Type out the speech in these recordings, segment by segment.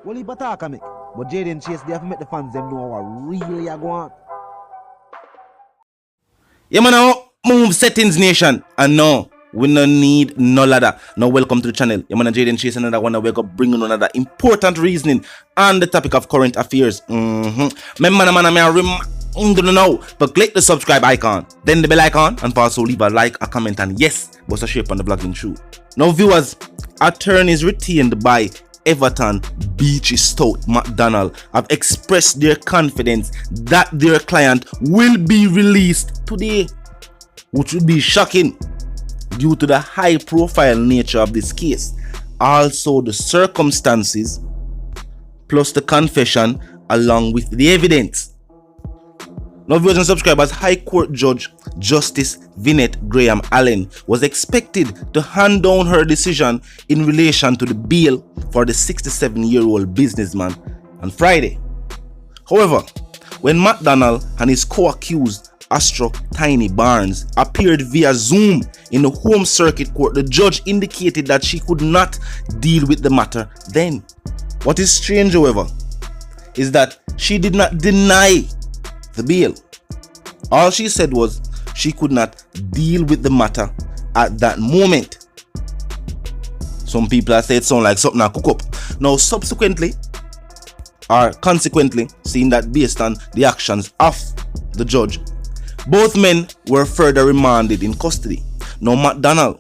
Well, he attack me. But Jayden Chase, they have to make the fans them know what really are going on. Yeah, man, now move settings nation. And no, we no need no ladder. Now welcome to the channel. Yeah, man, Jayden Chase, another one. We're going to bring another important reasoning on the topic of current affairs. Remember, man, don't know, but click the subscribe icon, then the bell icon, and also leave a like, a comment, and yes, bust a shape on the vlogging shoe. Now, viewers, attorneys retained by Everton Beachy Stout McDonald have expressed their confidence that their client will be released today, which would be shocking due to the high-profile nature of this case, also the circumstances, plus the confession along with the evidence. Now, viewers and subscribers, High Court Judge Justice Vinette Graham Allen was expected to hand down her decision in relation to the bail for the 67-year-old businessman on Friday. However, when McDonald and his co-accused Astro Tiny Barnes appeared via Zoom in the Home Circuit Court, the judge indicated that she could not deal with the matter then. What is strange, however, is that she did not deny the bail. All she said was she could not deal with the matter at that moment. Some people have said it sounds like something I cook up. Now, subsequently, or consequently, seeing that based on the actions of the judge, both men were further remanded in custody. Now, McDonald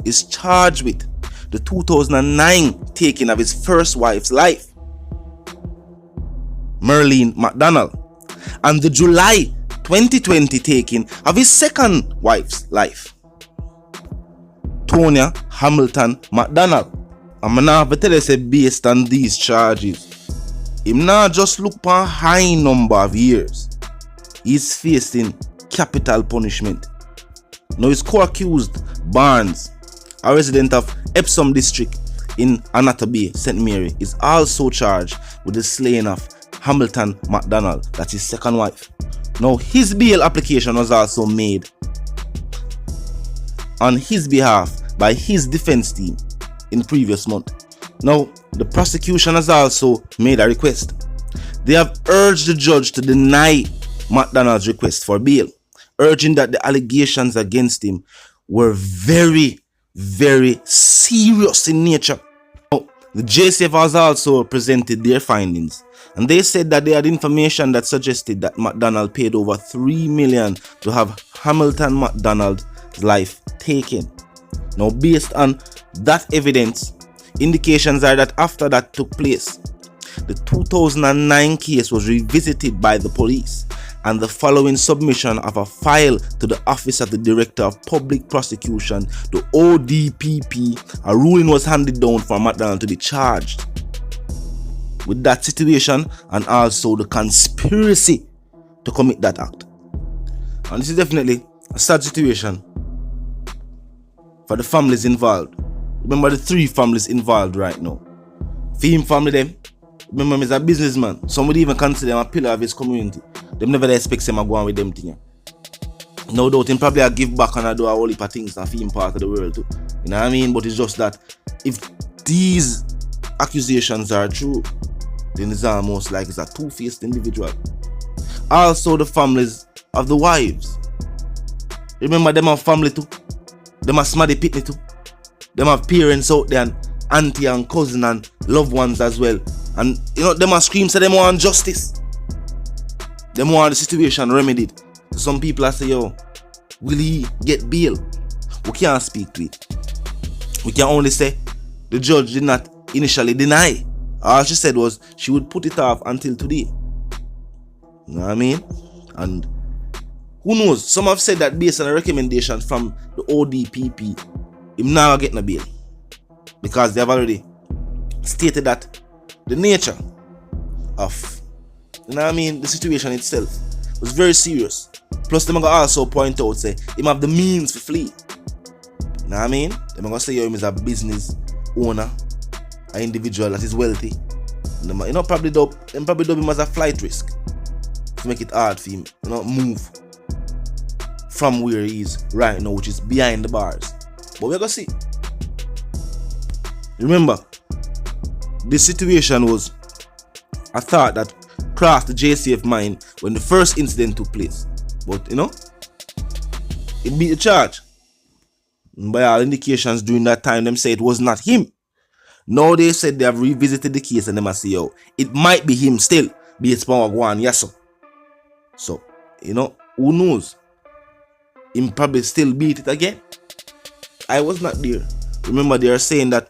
is charged with the 2009 taking of his first wife's life, Merlene McDonald, and the July 2020 taking of his second wife's life, Tonya Hamilton McDonald. I'm gonna have to tell you, based on these charges, him not just look for a high number of years. He's facing capital punishment. Now, his co-accused Barnes, a resident of Epsom District in Anata Bay, St. Mary, is also charged with the slaying of Hamilton McDonald, that's his second wife. Now, his bail application was also made on his behalf by his defense team in the previous month. Now, the prosecution has also made a request. They have urged the judge to deny McDonald's request for bail, urging that the allegations against him were very, very serious in nature. Now, the JCF has also presented their findings, and they said that they had information that suggested that McDonald paid over $3 million to have Hamilton McDonald's life taken. Now, based on that evidence, indications are that after that took place, the 2009 case was revisited by the police, and the following submission of a file to the Office of the Director of Public Prosecution, the ODPP, a ruling was handed down for McDonald to be charged with that situation and also the conspiracy to commit that act. And this is definitely a sad situation for the families involved. Remember the three families involved right now. For him family them, remember him is a businessman. Some would even consider him a pillar of his community. They never expect him to go on with them things. No doubt him probably a give back and a do a whole heap of things and for him part of the world too. You know what I mean? But it's just that if these accusations are true, then it's almost like it's a two-faced individual. Also the families of the wives. Remember them have family too. Them have smarty pitney too. Them have parents out there and auntie and cousin and loved ones as well. And you know, them have scream say them want justice. Them want the situation remedied. So some people are say, yo, will he get bail? We can't speak to it. We can only say the judge did not initially deny. All she said was she would put it off until today. You know what I mean? And who knows? Some have said that based on a recommendation from the ODPP, him now getting a bail. Because they have already stated that the nature of, you know what I mean, the situation itself was very serious. Plus, them gonna also point out, say, him have the means to flee. You know what I mean? Them gonna say, yo, him is a business owner, an individual that is wealthy. And them, you know, probably dub him as a flight risk to make it hard for him, you know, move from where he is right now, which is behind the bars. But we're gonna see. Remember, this situation was a thought that crossed the JCF mind when the first incident took place. But, you know, it beat the charge. And by all indications during that time, them say it was not him. Now they said they have revisited the case and they must say, yo, it might be him still. Be it Spawn Wagwan, yes sir. So, you know, who knows? Him probably still beat it again. I was not there. Remember, they are saying that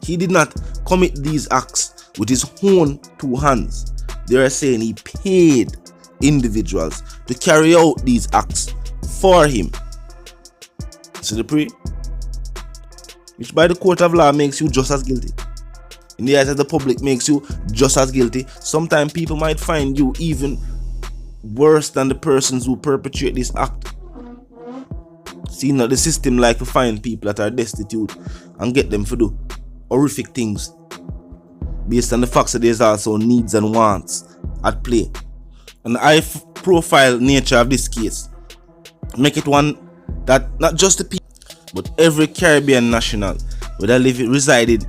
he did not commit these acts with his own two hands. They are saying he paid individuals to carry out these acts for him. See the pre? Which by the court of law makes you just as guilty. In the eyes of the public makes you just as guilty. Sometimes people might find you even worse than the persons who perpetrate this act. See, now the system like to find people that are destitute and get them to do horrific things based on the fact that there's also needs and wants at play. And the high profile nature of this case make it one that not just the people but every Caribbean national, whether resided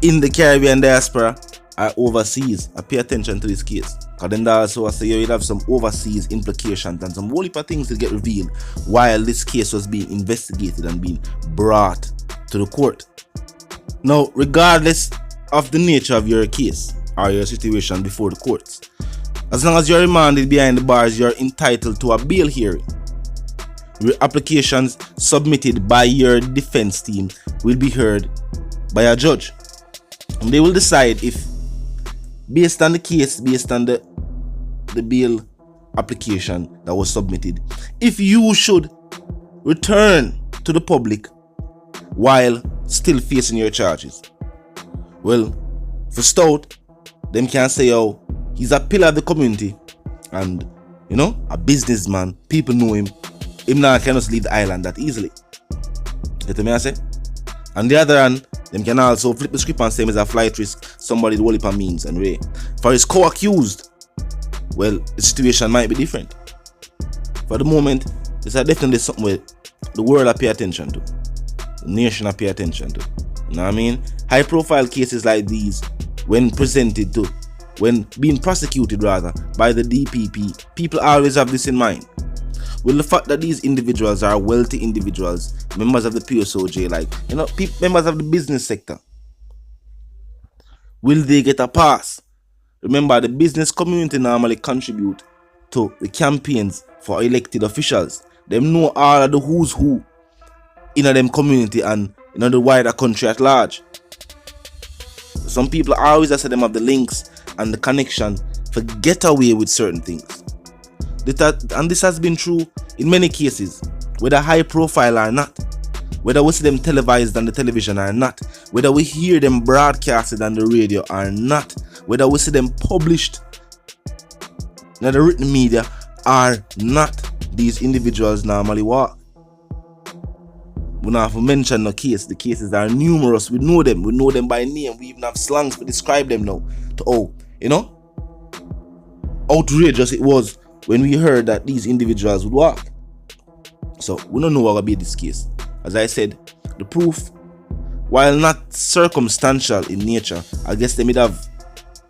in the Caribbean diaspora or overseas, I pay attention to this case. Because then also I say you'd have some overseas implications and some whole heap of things to get revealed while this case was being investigated and being brought to the court. Now, regardless of the nature of your case or your situation before the courts, as long as you're remanded behind the bars, you're entitled to a bail hearing. Your applications submitted by your defense team will be heard by a judge. And they will decide if, based on the case, based on the bail application that was submitted, if you should return to the public while still facing your charges. Well, for Stout, them can say, oh, he's a pillar of the community and, you know, a businessman. People know him. Him now cannot leave the island that easily. Get me I say? On the other hand, them can also flip the script and say he's a flight risk, somebody the whole heap of means and way. For his co-accused, well, the situation might be different. For the moment, this is definitely something where the world will pay attention to. The nation will pay attention to. You know what I mean? High profile cases like these, when presented to, when being prosecuted rather, by the DPP, people always have this in mind. Well, the fact that these individuals are wealthy individuals, members of the PSOJ, like, you know, members of the business sector, will they get a pass? Remember, the business community normally contribute to the campaigns for elected officials. Them know all of the who's who in them community and in the wider country at large. Some people always say them have the links and the connection to get away with certain things. And this has been true in many cases, whether high profile or not, whether we see them televised on the television or not, whether we hear them broadcasted on the radio or not, whether we see them published in the written media or not. These individuals normally walk. We don't have to mention the case. The cases are numerous. We know them by name. We even have slangs to describe them now. You know, outrageous it was when we heard that these individuals would walk. So we don't know what will be this case. As I said, the proof, while not circumstantial in nature, I guess they may have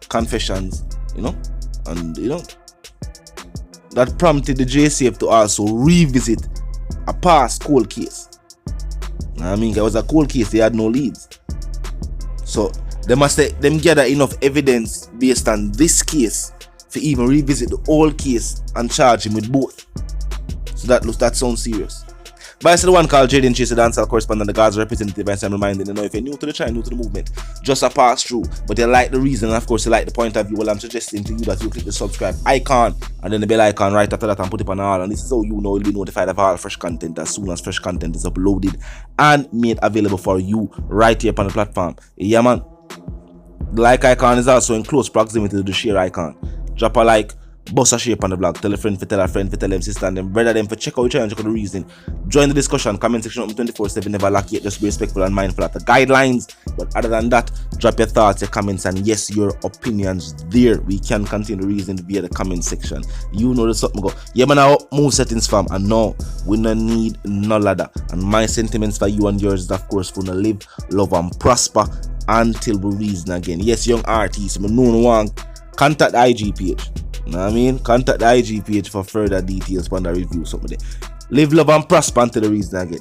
confessions, you know, and you know, that prompted the JCF to also revisit a past cold case. I mean, it was a cold case, they had no leads. So they must them gather enough evidence based on this case to even revisit the old case and charge him with both. So that sounds serious. But I said the one called Jayden, the dancehall correspondent, the God's representative, and I'm reminding you know, if you're new to the channel, new to the movement, just a pass through, but you like the reason, and of course you like the point of view, well, I'm suggesting to you that you click the subscribe icon and then the bell icon right after that and put it on all, and this is how you know you'll be notified of all fresh content as soon as fresh content is uploaded and made available for you right here on the platform. Yeah man, the like icon is also in close proximity to the share icon. Drop a like, bust a share on the blog, tell a friend, tell them sister and them brother them for check out your channel, check out the reason. Join the discussion, comment section open 24/7, never lack yet, just be respectful and mindful of the guidelines. But other than that, drop your thoughts, your comments, and yes, your opinions there. We can continue the reason via the comment section. You know the something go. Yeah man, I move settings fam, and no, we no need no ladder. And my sentiments for you and yours is of course for to live, love and prosper until we reason again. Yes, young artists, but no one contact the IG page. You know what I mean? Contact the IG page for further details on the review. Something there. Live, love, and prosper until the reason again.